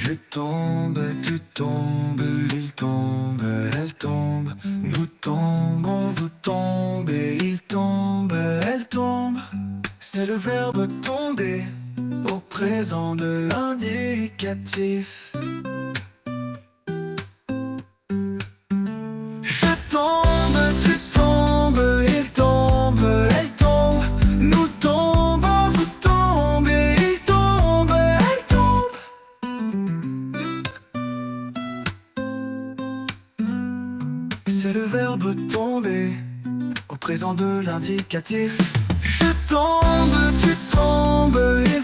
Je tombe, tu tombes, il tombe, elle tombe, nous tombons, vous tombez, il tombe, elle tombe. C'est le verbe tomber au présent de l'indicatif. Je tombe, tu tombes, il tombe, elle tombe, nous tombons, vous tombez, il tombe, elle tombe. C'est le verbe tomber au présent de l'indicatif. Je tombe, tu tombes, il